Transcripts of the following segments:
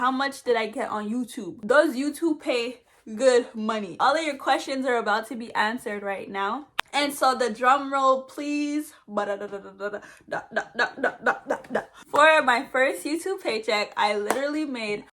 how much did I get on YouTube? Does YouTube pay good money? All of your questions are about to be answered right now. And so the drum roll, please. For my first YouTube paycheck, I literally made...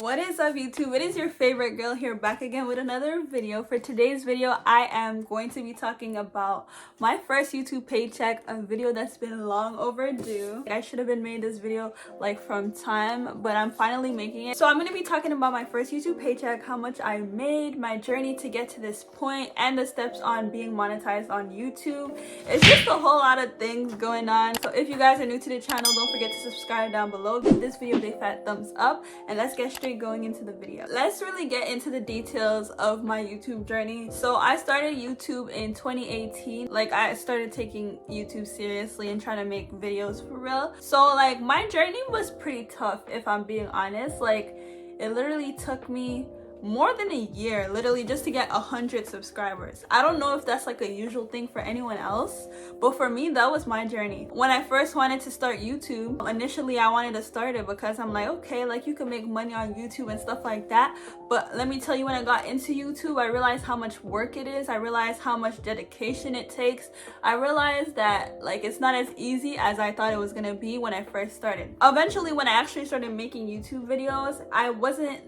What is up, YouTube? It is your favorite girl here, back again with another video. For today's video, I am going to be talking about my first YouTube paycheck, a video that's been long overdue. I should have been made this video like from time, but I'm finally making it. So I'm going to be talking about my first YouTube paycheck, how much I made, my journey to get to this point, and the steps on being monetized on YouTube. It's just a whole lot of things going on. So if you guys are new to the channel, don't forget to subscribe down below. Give this video a big fat thumbs up, and let's get straight going into the video. Let's really get into the details of my YouTube journey. So I started YouTube in 2018. Like, I started taking YouTube seriously and trying to make videos for real. So like my journey was pretty tough, if I'm being honest. Like, it literally took me more than a year, literally, just to get 100 subscribers. I don't know if that's like a usual thing for anyone else, but for me, that was my journey. When I first wanted to start YouTube, initially I wanted to start it because I'm like, okay, like you can make money on YouTube and stuff like that. But let me tell you, when I got into YouTube, I realized how much work it is. I realized how much dedication it takes. I realized that like it's not as easy as I thought it was gonna be when I first started. Eventually, when I actually started making YouTube videos, I wasn't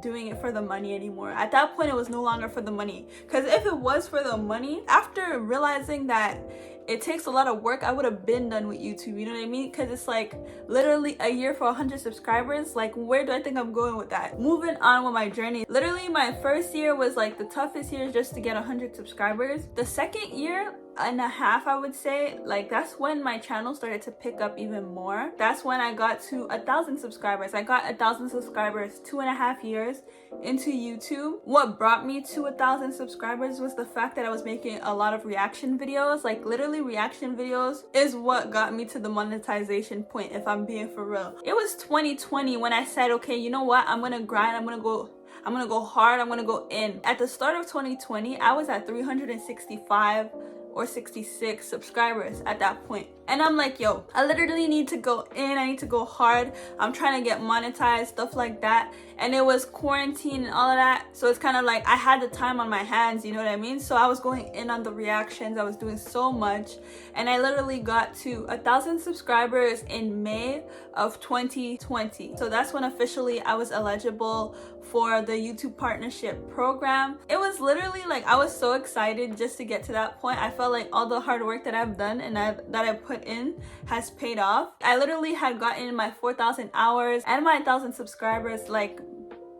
doing it for the money anymore. At that point, it was no longer for the money, because if it was for the money, after realizing that it takes a lot of work, I would have been done with YouTube, you know what I mean? Because it's like literally a year for 100 subscribers. Like, where do I think I'm going with that? Moving on with my journey, literally my first year was like the toughest year just to get 100 subscribers. The second year and a half, I would say, like that's when my channel started to pick up even more. That's when I got to 1,000 subscribers. I got 1,000 subscribers 2.5 years into YouTube. What brought me to 1,000 subscribers was the fact that I was making a lot of reaction videos. Like, literally, reaction videos is what got me to the monetization point, if I'm being for real. It was 2020 when I said, okay, you know what, I'm gonna grind, I'm gonna go hard, I'm gonna go in. At the start of 2020, I was at 365 or 66 subscribers at that point. And I'm like, yo, I literally need to go in, I need to go hard. I'm trying to get monetized, stuff like that. And it was quarantine and all of that. So it's kind of like I had the time on my hands, you know what I mean? So I was going in on the reactions, I was doing so much. And I literally got to 1,000 subscribers in May of 2020. So that's when officially I was eligible for the YouTube partnership program. It was literally like, I was so excited just to get to that point. I felt like all the hard work that I've done and that I put in has paid off. I literally had gotten my 4,000 hours and my 1,000 subscribers like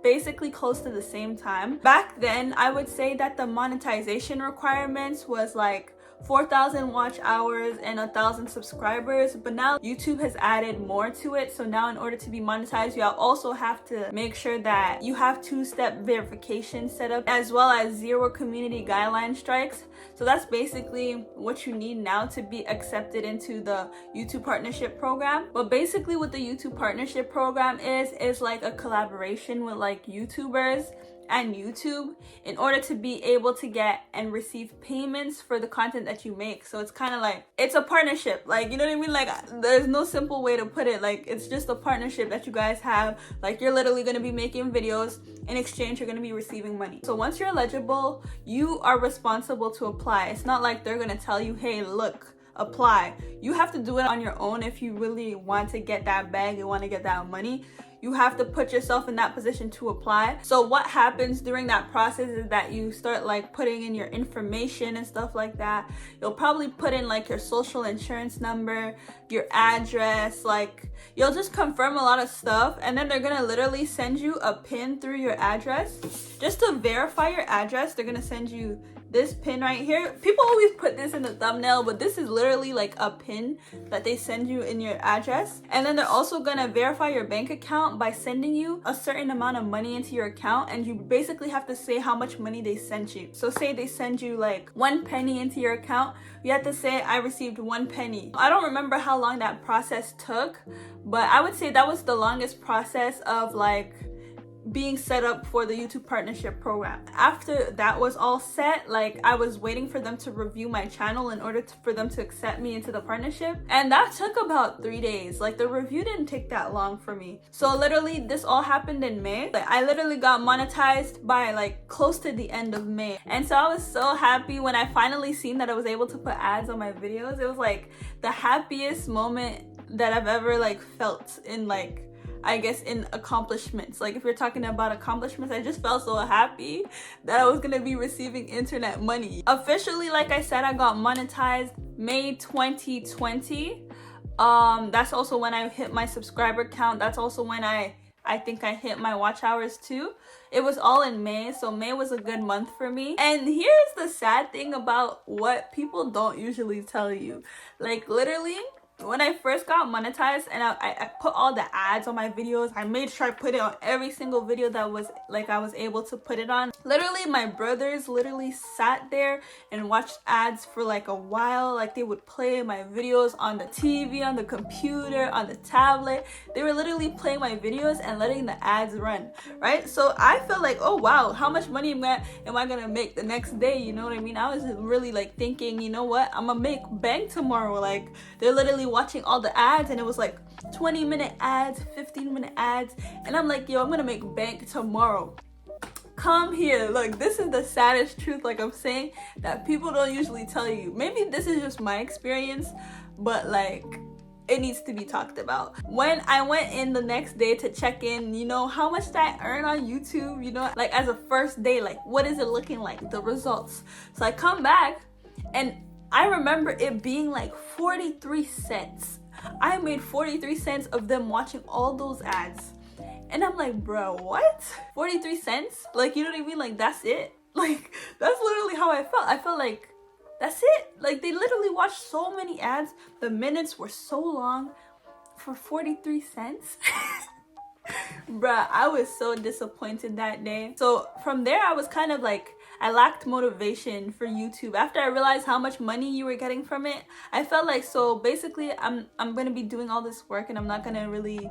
basically close to the same time. Back then, I would say that the monetization requirements was like 4,000 watch hours and 1,000 subscribers, but now YouTube has added more to it. So now, in order to be monetized, you also have to make sure that you have two-step verification set up, as well as 0 community guideline strikes. So that's basically what you need now to be accepted into the YouTube partnership program. But basically what the YouTube partnership program is like a collaboration with like YouTubers and YouTube in order to be able to get and receive payments for the content that you make. So it's kind of like, it's a partnership, like, you know what I mean? Like, there's no simple way to put it. Like, it's just a partnership that you guys have. Like, you're literally going to be making videos. In exchange, you're going to be receiving money. So once you're eligible, you are responsible to apply. It's not like they're going to tell you, hey, look, apply. You have to do it on your own if you really want to get that bag and want to get that money. You have to put yourself in that position to apply. So what happens during that process is that you start like putting in your information and stuff like that. You'll probably put in like your social insurance number, your address, like you'll just confirm a lot of stuff, and then they're gonna literally send you a pin through your address. Just to verify your address, they're gonna send you this pin right here. People always put this in the thumbnail, but this is literally like a pin that they send you in your address. And then they're also gonna verify your bank account by sending you a certain amount of money into your account, and you basically have to say how much money they sent you. So say they send you like 1 penny into your account, you have to say, I received 1 penny. I don't remember how long that process took, but I would say that was the longest process of like being set up for the YouTube partnership program. After that was all set, like I was waiting for them to review my channel in order for them to accept me into the partnership, and that took about 3 days. Like the review didn't take that long for me. So literally this all happened in May. Like I literally got monetized by like close to the end of May, and so I was so happy when I finally seen that I was able to put ads on my videos. It was like the happiest moment that I've ever like felt in, like, I guess, in accomplishments. Like if you're talking about accomplishments, I just felt so happy that I was gonna be receiving internet money. Officially, like I said, I got monetized May 2020. That's also when I hit my subscriber count. That's also when I think I hit my watch hours too. It was all in May, so May was a good month for me. And here's the sad thing about what people don't usually tell you. Like literally, when I first got monetized and I put all the ads on my videos, I made sure I put it on every single video that was like I was able to put it on. Literally, my brothers literally sat there and watched ads for like a while. Like they would play my videos on the TV, on the computer, on the tablet. They were literally playing my videos and letting the ads run, right? So I felt like, oh wow, how much money am I gonna make the next day? You know what I mean? I was really like thinking, you know what, I'm gonna make bank tomorrow. Like they're literally watching all the ads, and it was like 20-minute ads, 15-minute ads, and I'm like, yo, I'm gonna make bank tomorrow. Come here. Look, this is the saddest truth, like I'm saying, that people don't usually tell you. Maybe this is just my experience, but like it needs to be talked about. When I went in the next day to check in, you know, how much did I earn on YouTube, you know, like as a first day, like what is it looking like, the results. So I come back and I remember it being like 43 cents. I made 43 cents of them watching all those ads. And I'm like, bro, what? 43 cents? Like, you know what I mean? Like, that's it? Like, that's literally how I felt. I felt like, that's it? Like, they literally watched so many ads. The minutes were so long for 43 cents. Bruh, I was so disappointed that day. So from there, I was kind of like, I lacked motivation for YouTube. After I realized how much money you were getting from it, I felt like, so basically I'm gonna be doing all this work and I'm not gonna really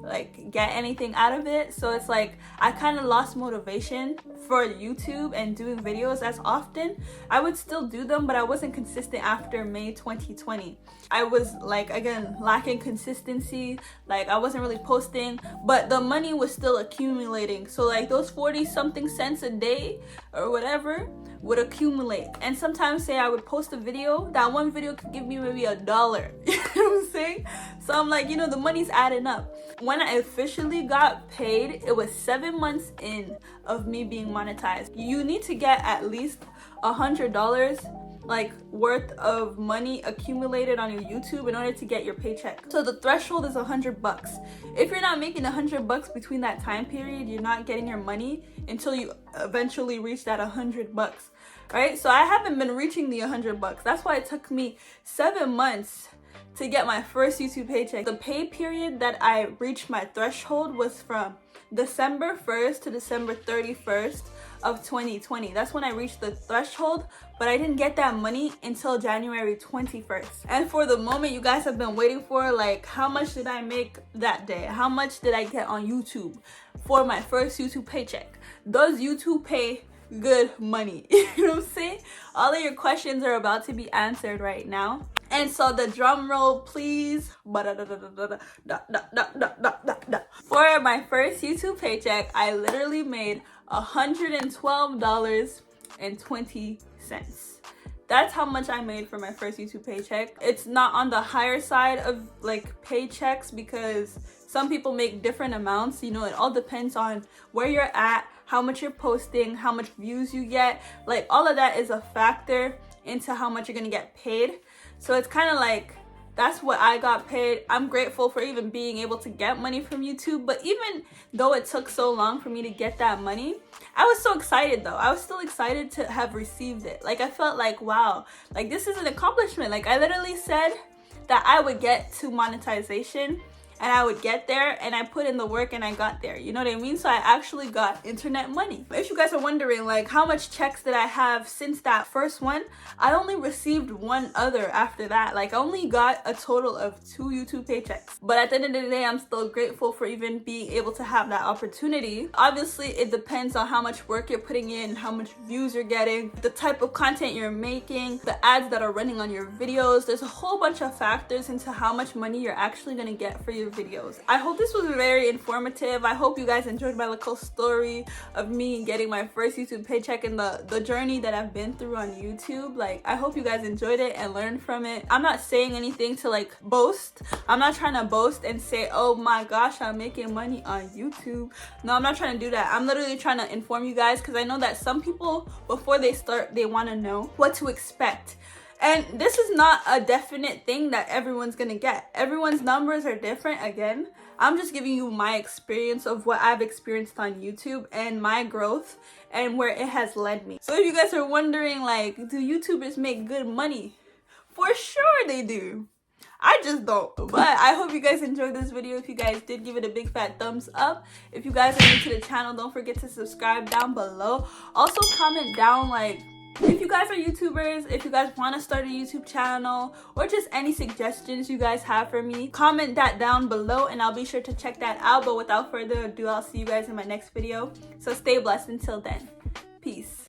like get anything out of it. So it's like I kind of lost motivation for YouTube and doing videos as often. I would still do them, but I wasn't consistent after May 2020. I was like, again, lacking consistency. Like I wasn't really posting, but the money was still accumulating. So like those 40 something cents a day or whatever would accumulate. And sometimes say I would post a video, that one video could give me maybe $1. You know what I'm saying? So I'm like, you know, the money's adding up. When I officially got paid, it was 7 months in of me being monetized. You need to get at least $100 like worth of money accumulated on your YouTube in order to get your paycheck. So the threshold is $100. If you're not making $100 between that time period, you're not getting your money until you eventually reach that $100, right? So I haven't been reaching the $100. That's why it took me 7 months to get my first YouTube paycheck. The pay period that I reached my threshold was from December 1st to December 31st of 2020. That's when I reached the threshold, but I didn't get that money until January 21st. And for the moment you guys have been waiting for, like, how much did I make that day? How much did I get on YouTube for my first YouTube paycheck? Does YouTube pay good money? You know what I'm saying? All of your questions are about to be answered right now. And so the drum roll, please. For my first YouTube paycheck, I literally made $112.20. That's how much I made for my first YouTube paycheck. It's not on the higher side of like paychecks because some people make different amounts. You know, it all depends on where you're at, how much you're posting, how much views you get. Like all of that is a factor into how much you're gonna get paid. So it's kind of like, that's what I got paid. I'm grateful for even being able to get money from YouTube. But even though it took so long for me to get that money, I was so excited though. I was still excited to have received it. Like I felt like, wow, like this is an accomplishment. Like I literally said that I would get to monetization and I would get there and I put in the work and I got there. You know what I mean? So I actually got internet money. If you guys are wondering like how much checks did I have since that first one, I only received one other after that. Like I only got a total of 2 YouTube paychecks. But at the end of the day, I'm still grateful for even being able to have that opportunity. Obviously, it depends on how much work you're putting in, how much views you're getting, the type of content you're making, the ads that are running on your videos. There's a whole bunch of factors into how much money you're actually gonna get for your videos. I hope this was very informative. I hope you guys enjoyed my little story of me getting my first YouTube paycheck and the journey that I've been through on YouTube. Like, I hope you guys enjoyed it and learned from it. I'm not saying anything to like boast. I'm not trying to boast and say, oh my gosh, I'm making money on YouTube. No, I'm not trying to do that. I'm literally trying to inform you guys because I know that some people, before they start, they want to know what to expect. And this is not a definite thing that everyone's gonna get. Everyone's numbers are different. Again, I'm just giving you my experience of what I've experienced on YouTube and my growth and where it has led me. So if you guys are wondering, like, do YouTubers make good money? For sure they do. I just don't. But I hope you guys enjoyed this video. If you guys did, give it a big fat thumbs up. If you guys are new to the channel, don't forget to subscribe down below. Also comment down like if you guys are YouTubers, if you guys want to start a YouTube channel, or just any suggestions you guys have for me, comment that down below and I'll be sure to check that out. But without further ado, I'll see you guys in my next video. So stay blessed until then.